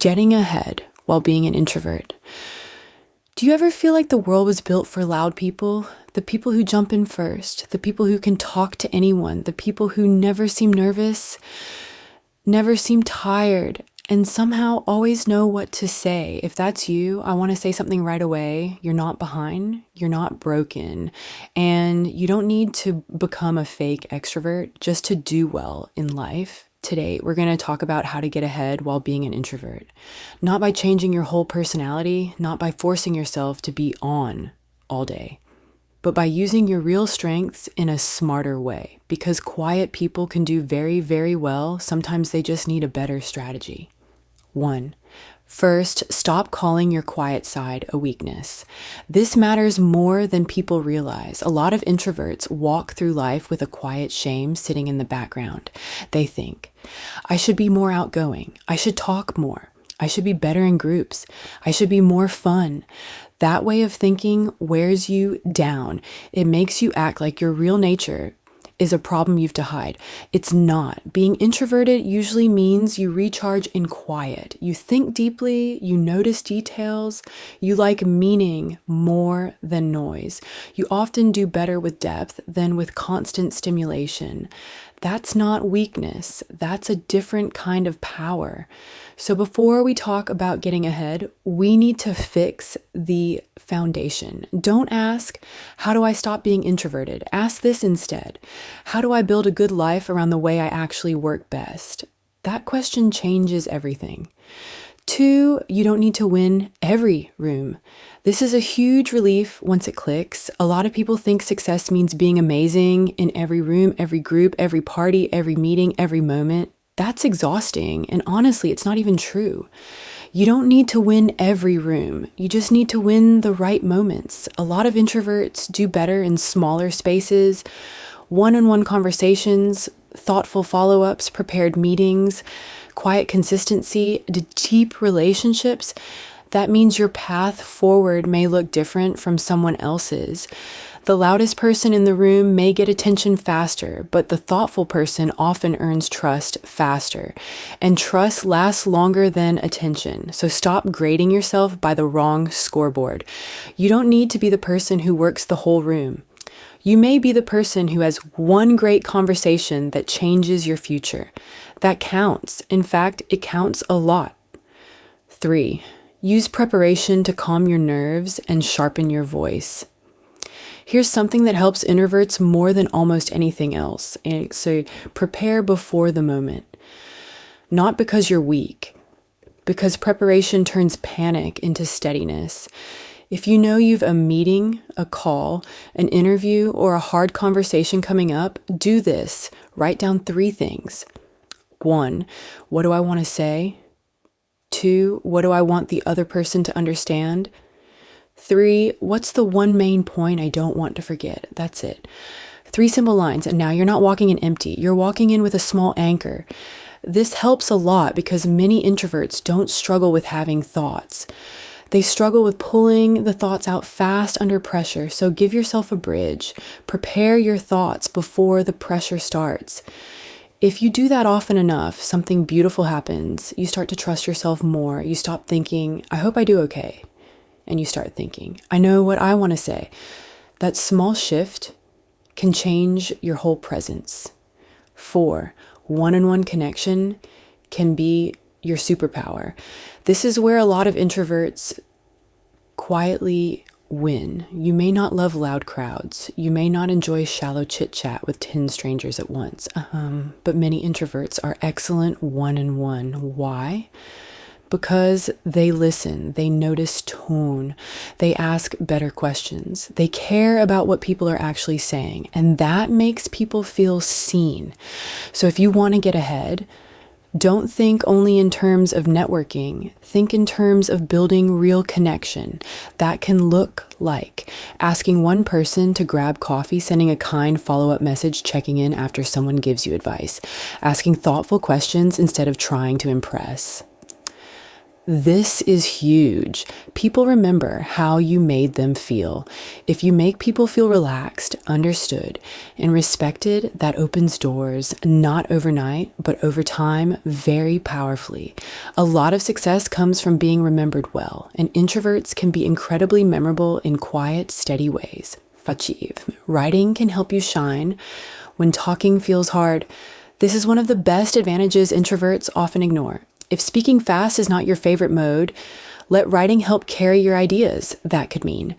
Getting ahead while being an introvert. Do you ever feel like the world was built for loud people? The people who jump in first, the people who can talk to anyone, the people who never seem nervous, never seem tired, and somehow always know what to say. If that's you, I want to say something right away. You're not behind, you're not broken, and you don't need to become a fake extrovert just to do well in life. Today, we're going to talk about how to get ahead while being an introvert. Not by changing your whole personality, not by forcing yourself to be on all day, but by using your real strengths in a smarter way. Because quiet people can do very, very well. Sometimes they just need a better strategy. 1. First, stop calling your quiet side a weakness. This matters more than people realize. A lot of introverts walk through life with a quiet shame sitting in the background. They think, I should be more outgoing. I should talk more. I should be better in groups. I should be more fun. That way of thinking wears you down. It makes you act like your real nature is a problem you've to hide. It's not. Being introverted usually means you recharge in quiet. You think deeply, you notice details, you like meaning more than noise. You often do better with depth than with constant stimulation. That's not weakness. That's a different kind of power. So before we talk about getting ahead, we need to fix the foundation. Don't ask, how do I stop being introverted? Ask this instead. How do I build a good life around the way I actually work best? That question changes everything. 2, you don't need to win every room. This is a huge relief once it clicks. A lot of people think success means being amazing in every room, every group, every party, every meeting, every moment. That's exhausting. And honestly, it's not even true. You don't need to win every room. You just need to win the right moments. A lot of introverts do better in smaller spaces, one-on-one conversations, thoughtful follow-ups, prepared meetings, quiet consistency, deep relationships. That means your path forward may look different from someone else's. The loudest person in the room may get attention faster, but the thoughtful person often earns trust faster. And trust lasts longer than attention. So stop grading yourself by the wrong scoreboard. You don't need to be the person who works the whole room. You may be the person who has one great conversation that changes your future. That counts. In fact, it counts a lot. 3. Use preparation to calm your nerves and sharpen your voice. Here's something that helps introverts more than almost anything else. And so prepare before the moment. Not because you're weak, because preparation turns panic into steadiness. If you know you've a meeting, a call, an interview, or a hard conversation coming up, do this. Write down 3 things. 1, what do I want to say? 2, what do I want the other person to understand? 3, what's the one main point I don't want to forget? That's it. 3 simple lines. And now you're not walking in empty. You're walking in with a small anchor. This helps a lot because many introverts don't struggle with having thoughts. They struggle with pulling the thoughts out fast under pressure. So give yourself a bridge. Prepare your thoughts before the pressure starts. If you do that often enough, something beautiful happens. You start to trust yourself more. You stop thinking, I hope I do okay. And you start thinking, I know what I want to say. That small shift can change your whole presence. 4, one-on-one connection can be your superpower. This is where a lot of introverts quietly win. You may not love loud crowds. You may not enjoy shallow chit-chat with 10 strangers at once. But many introverts are excellent one-on-one. Why? Because they listen, they notice tone, they ask better questions, they care about what people are actually saying, and that makes people feel seen. So if you want to get ahead, don't think only in terms of networking. Think in terms of building real connection. That can look like asking one person to grab coffee, sending a kind follow-up message, checking in after someone gives you advice, asking thoughtful questions instead of trying to impress. This is huge. People remember how you made them feel. If you make people feel relaxed, understood, and respected, that opens doors, not overnight, but over time, very powerfully. A lot of success comes from being remembered well, and introverts can be incredibly memorable in quiet, steady ways. Achieve. Writing can help you shine when talking feels hard. This is one of the best advantages introverts often ignore. If speaking fast is not your favorite mode, let writing help carry your ideas. That could mean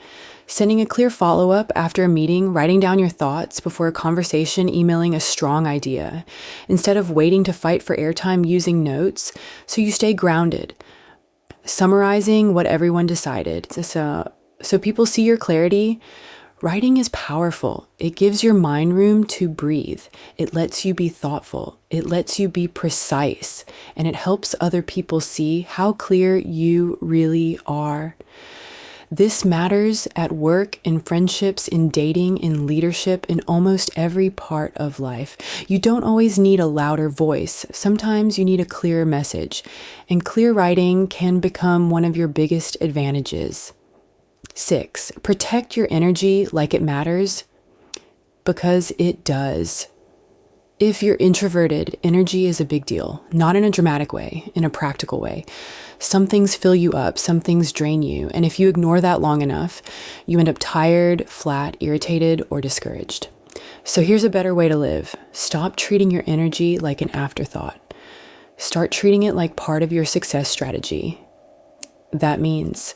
sending a clear follow-up after a meeting, writing down your thoughts before a conversation, emailing a strong idea, instead of waiting to fight for airtime, using notes so you stay grounded, summarizing what everyone decided. So people see your clarity. Writing is powerful. It gives your mind room to breathe. It lets you be thoughtful. It lets you be precise. And it helps other people see how clear you really are. This matters at work, in friendships, in dating, in leadership, in almost every part of life. You don't always need a louder voice. Sometimes you need a clearer message. And clear writing can become one of your biggest advantages. 6, protect your energy like it matters, because it does. If you're introverted, energy is a big deal, not in a dramatic way, in a practical way. Some things fill you up, some things drain you, and if you ignore that long enough, you end up tired, flat, irritated, or discouraged. So here's a better way to live. Stop treating your energy like an afterthought. Start treating it like part of your success strategy. That means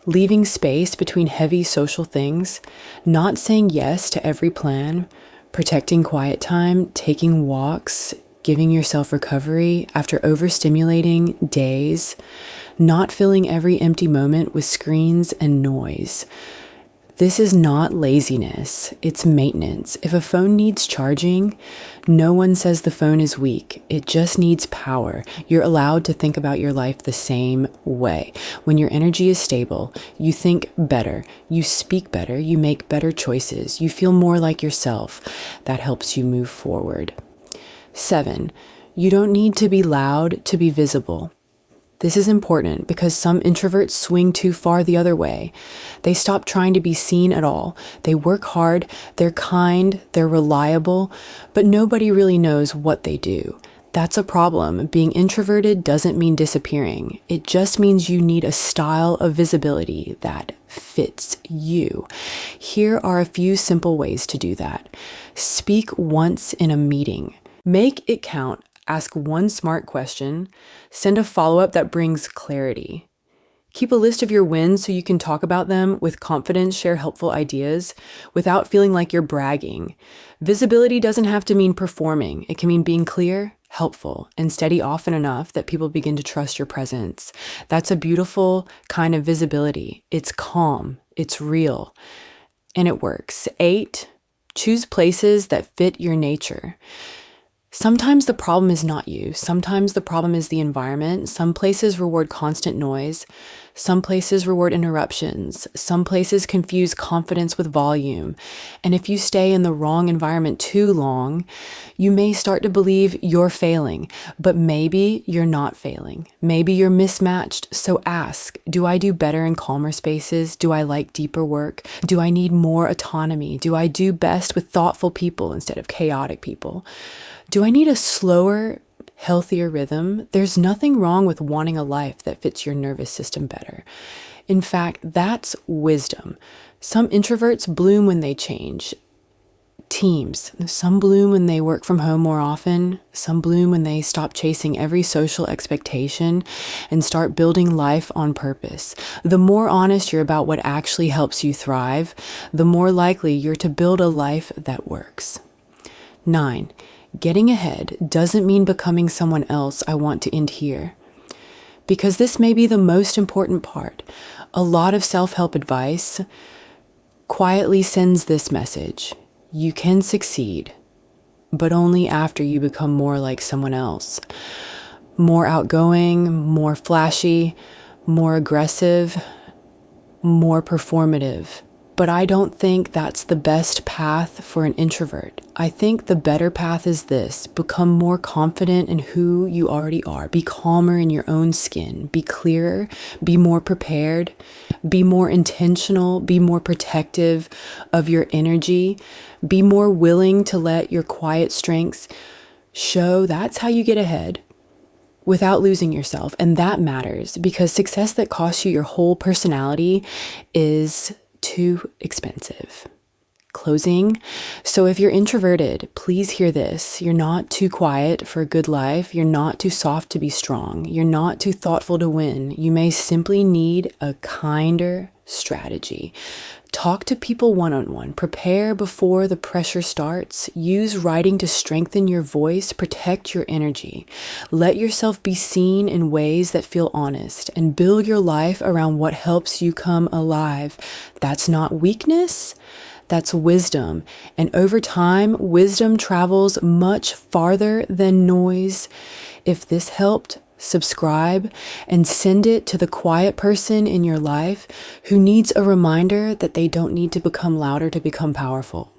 leaving space between heavy social things, not saying yes to every plan, protecting quiet time, taking walks, giving yourself recovery after overstimulating days, not filling every empty moment with screens and noise. This is not laziness, it's maintenance. If a phone needs charging, no one says the phone is weak. It just needs power. You're allowed to think about your life the same way. When your energy is stable, you think better, you speak better, you make better choices, you feel more like yourself. That helps you move forward. 7, you don't need to be loud to be visible. This is important because some introverts swing too far the other way. They stop trying to be seen at all. They work hard, they're kind, they're reliable, but nobody really knows what they do. That's a problem. Being introverted doesn't mean disappearing. It just means you need a style of visibility that fits you. Here are a few simple ways to do that. Speak once in a meeting. Make it count. Ask one smart question. Send a follow-up that brings clarity. Keep a list of your wins so you can talk about them with confidence, share helpful ideas without feeling like you're bragging. Visibility doesn't have to mean performing. It can mean being clear, helpful, and steady often enough that people begin to trust your presence. That's a beautiful kind of visibility. It's calm, it's real, and it works. 8, choose places that fit your nature. Sometimes the problem is not you. Sometimes the problem is the environment. Some places reward constant noise. Some places reward interruptions. Some places confuse confidence with volume. And if you stay in the wrong environment too long, you may start to believe you're failing, but maybe you're not failing. Maybe you're mismatched. So ask, do I do better in calmer spaces? Do I like deeper work? Do I need more autonomy? Do I do best with thoughtful people instead of chaotic people? Do I need a slower, healthier rhythm? There's nothing wrong with wanting a life that fits your nervous system better. In fact, that's wisdom. Some introverts bloom when they change. Teams. Some bloom when they work from home more often. Some bloom when they stop chasing every social expectation and start building life on purpose. The more honest you're about what actually helps you thrive, the more likely you're to build a life that works. 9. Getting ahead doesn't mean becoming someone else. I want to end here, because this may be the most important part. A lot of self-help advice quietly sends this message. You can succeed, but only after you become more like someone else. More outgoing, more flashy, more aggressive, more performative. But I don't think that's the best path for an introvert. I think the better path is this: become more confident in who you already are. Be calmer in your own skin. Be clearer. Be more prepared. Be more intentional. Be more protective of your energy. Be more willing to let your quiet strengths show. That's how you get ahead without losing yourself. And that matters, because success that costs you your whole personality is too expensive. Closing. So if you're introverted, please hear this. You're not too quiet for a good life. You're not too soft to be strong. You're not too thoughtful to win. You may simply need a kinder strategy. Talk to people one-on-one. Prepare before the pressure starts. Use writing to strengthen your voice. Protect your energy. Let yourself be seen in ways that feel honest, and build your life around what helps you come alive. That's not weakness. That's wisdom. And over time, wisdom travels much farther than noise. If this helped, subscribe and send it to the quiet person in your life who needs a reminder that they don't need to become louder to become powerful.